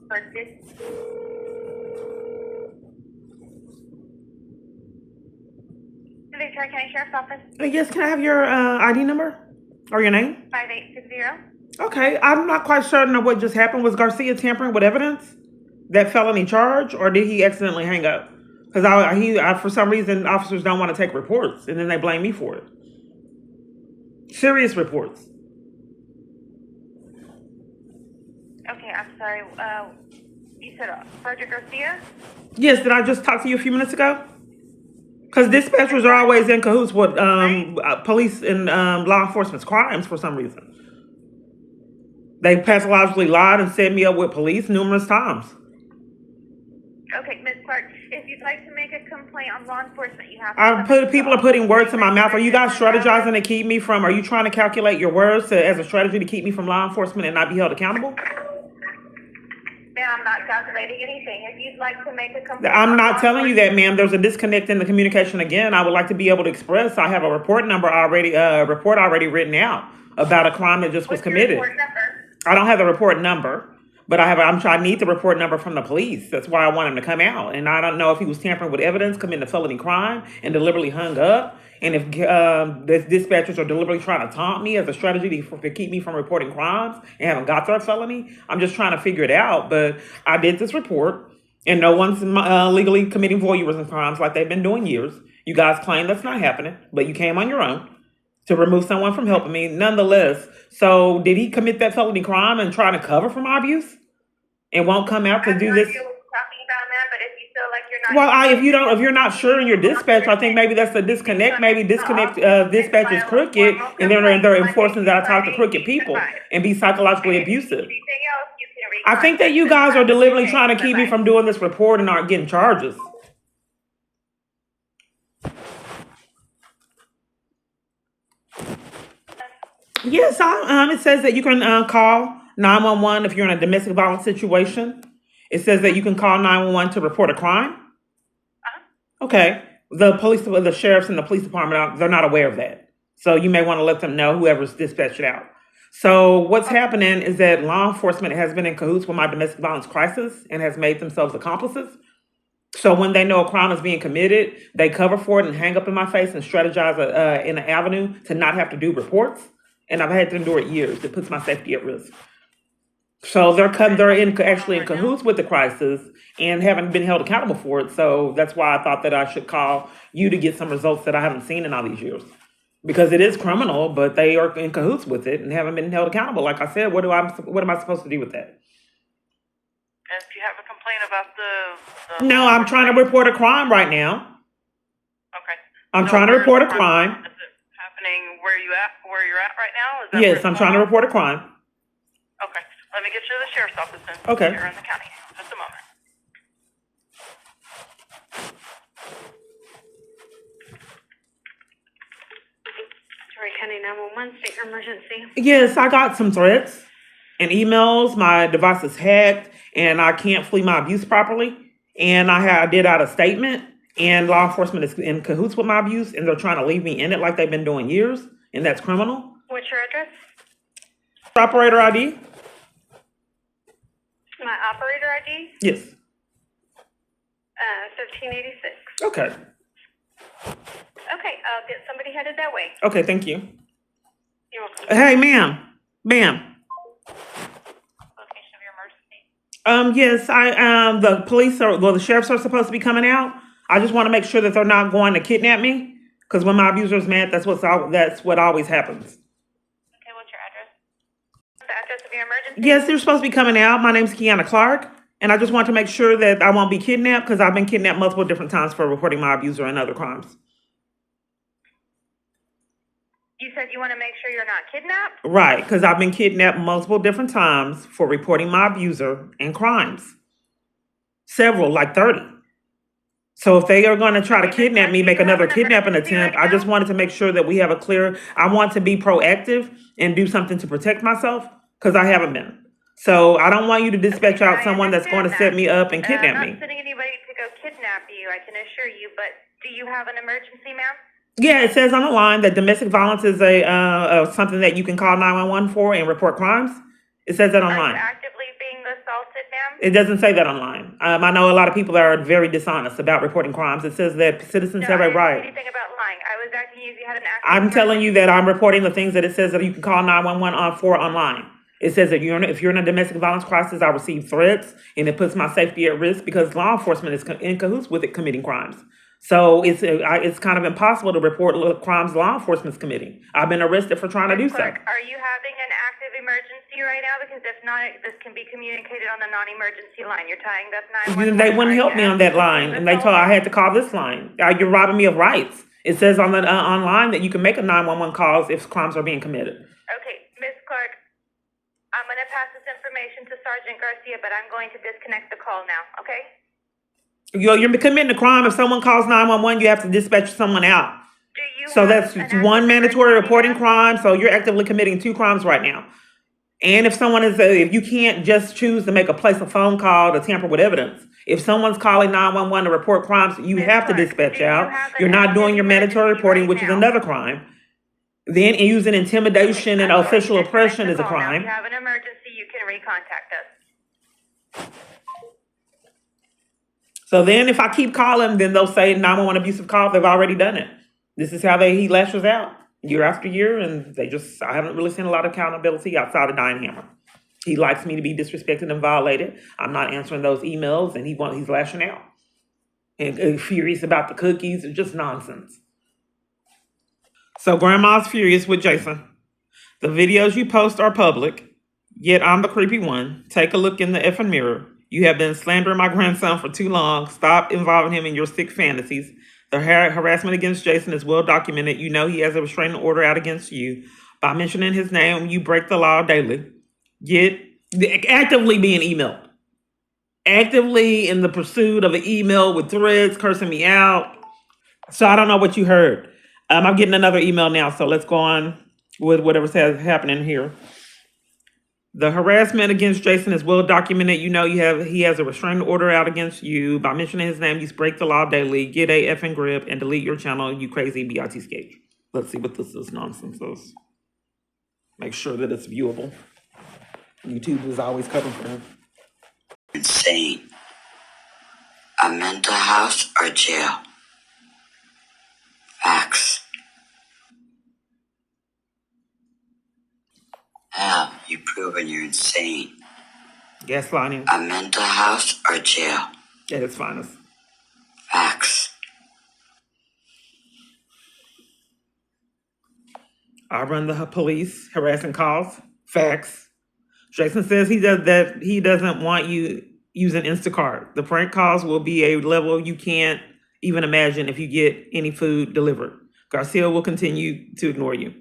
for this. Victoria County Sheriff's Office. Yes, can I have your ID number or your name? 5860. Okay, I'm not quite certain of what just happened. Was Garcia tampering with evidence, that felony charge, or did he accidentally hang up? Because for some reason, officers don't want to take reports, and then they blame me for it. Serious reports. Okay, I'm sorry. You said Frederick Garcia? Yes, did I just talk to you a few minutes ago? Because dispatchers are always in cahoots with police and law enforcement's crimes for some reason. They pathologically lied and set me up with police numerous times. Okay, Ms. Clark, if you'd like to make a complaint on law enforcement, you have to... People are putting words in my mouth. Are you guys strategizing to keep me from... Are you trying to calculate your words as a strategy to keep me from law enforcement and not be held accountable? Ma'am, I'm not calculating anything. If you'd like to make a complaint... I'm not telling you that, ma'am. There's a disconnect in the communication again. I would like to be able to express. I have a report number already, report already written out about a crime that just was committed. What's your report number? I don't have the report number, but I need the report number from the police. That's why I want him to come out. And I don't know if he was tampering with evidence, committing a felony crime, and deliberately hung up. And if the dispatchers are deliberately trying to taunt me as a strategy to keep me from reporting crimes and haven't got their felony, I'm just trying to figure it out. But I did this report, and no one's legally committing voyeurism crimes like they've been doing years. You guys claim that's not happening, but you came on your own to remove someone from helping me nonetheless. So did he commit that felony crime and try to cover for my abuse and won't come out to do this? Talking about that, but if you feel like you're not... Well, if you're not sure in your dispatch, I think maybe that's the disconnect. Maybe dispatch is crooked, and they're enforcing that I talk to crooked people and be psychologically abusive. I think that you guys are deliberately trying to keep me from doing this report and aren't getting charges. Yes, it says that you can call 911 if you're in a domestic violence situation. It says that you can call 911 to report a crime. Okay. The sheriffs and the police department, they're not aware of that. So you may want to let them know, whoever's dispatched it out. So what's happening is that law enforcement has been in cahoots with my domestic violence crisis and has made themselves accomplices. So when they know a crime is being committed, they cover for it and hang up in my face and strategize in an avenue to not have to do reports. And I've had to endure it years. It puts my safety at risk. So they're actually in cahoots with the crisis and haven't been held accountable for it. So that's why I thought that I should call you to get some results that I haven't seen in all these years. Because it is criminal, but they are in cahoots with it and haven't been held accountable. Like I said, what am I supposed to do with that? And if you have a complaint about the No, I'm trying to report a crime right now. Okay. I'm trying to report a crime. Is it happening where you're at right now? Is that Yes, I'm trying to report a crime. Okay. Let me get you to the sheriff's office then. Okay. Here in the county. Just a moment. Sorry, County 911, state emergency. Yes, I got some threats and emails. My device is hacked and I can't flee my abuse properly. And I did out a statement, and law enforcement is in cahoots with my abuse, and they're trying to leave me in it like they've been doing years, and that's criminal. What's your address? Operator ID? My operator ID? Yes. 1586. Okay. Okay, I'll get somebody headed that way. Okay, thank you. You're welcome. Hey, ma'am. Location of your emergency? Yes, the sheriffs are supposed to be coming out. I just want to make sure that they're not going to kidnap me, because when my abuser's mad, that's what always happens. Okay, what's your address? The address of your emergency? Yes, they're supposed to be coming out. My name's Kiana Clark, and I just want to make sure that I won't be kidnapped, because I've been kidnapped multiple different times for reporting my abuser and other crimes. You said you want to make sure you're not kidnapped? Right, because I've been kidnapped multiple different times for reporting my abuser and crimes. Several, like 30. So if they are going to try to kidnap me, make another kidnapping attempt, I just wanted to make sure that we have I want to be proactive and do something to protect myself, because I haven't been. So I don't want you to dispatch out someone that's going to set me up and kidnap me. I'm not sending anybody to go kidnap you, I can assure you, but do you have an emergency, ma'am? Yeah, it says on the line that domestic violence is something that you can call 911 for and report crimes. It says that online. Are you It doesn't say that online. I know a lot of people that are very dishonest about reporting crimes. It says that citizens No, have I a didn't say right. anything about lying. I was asking you if you had an active I'm telling emergency. you that I'm reporting the things that it says that you can call 911 for online. It says that if you're in a domestic violence crisis, I receive threats, and it puts my safety at risk because law enforcement is in cahoots with it committing crimes. So it's kind of impossible to report crimes law enforcement's committing. I've been arrested for trying to do Ms. so. Clark, are you having an active emergency right now? Because if not, this can be communicated on the non-emergency line. You're tying up 911. They wouldn't Are help you me on that actively line, doing and this they told I also? had to call this line. You're robbing me of rights. It says on the online that you can make a 911 calls if crimes are being committed. Okay, Ms. Clark, I'm going to pass this information to Sergeant Garcia, but I'm going to disconnect the call now, okay? You're committing a crime. If someone calls 911, you have to dispatch someone out. Do you So have that's an active one mandatory emergency reporting now? crime. So you're actively committing 2 crimes right now. And if you can't just choose to make a place a phone call to tamper with evidence. If someone's calling 911 to report crimes, you Ms. have to Clark, dispatch do you out. have an You're not active doing your mandatory emergency reporting, right which is now? another crime. Then using intimidation and I'm going to official disconnect oppression the is a call now. If crime. you have an emergency, you can recontact us. So then if I keep calling, then they'll say 911 abusive call. They've already done it. This is how he lashes out year after year. And I haven't really seen a lot of accountability outside of Diane Hammer. He likes me to be disrespected and violated. I'm not answering those emails, and he's lashing out. And furious about the cookies. It's just nonsense. So Grandma's furious with Jason. The videos you post are public, yet I'm the creepy one. Take a look in the effing mirror. You have been slandering my grandson for too long. Stop involving him in your sick fantasies. The harassment against Jason is well documented. You know he has a restraining order out against you. By mentioning his name, you break the law daily. Actively being emailed. Actively in the pursuit of an email with threats, cursing me out. So I don't know what you heard. I'm getting another email now, so let's go on with whatever's happening here. The harassment against Jason is well documented. You know he has a restraining order out against you. By mentioning his name, you break the law daily. Get a effing grip and delete your channel, you crazy BIT skate. Let's see what this nonsense is. Make sure that it's viewable. YouTube is always covering for him. Insane. A mental house or jail? Facts. Hell, you proven you're insane. Gaslighting A mental house or jail? at its finest. Facts. I run the police, harassing calls. Facts. Jason says he doesn't want you using Instacart. The prank calls will be a level you can't even imagine if you get any food delivered. Garcia will continue to ignore you.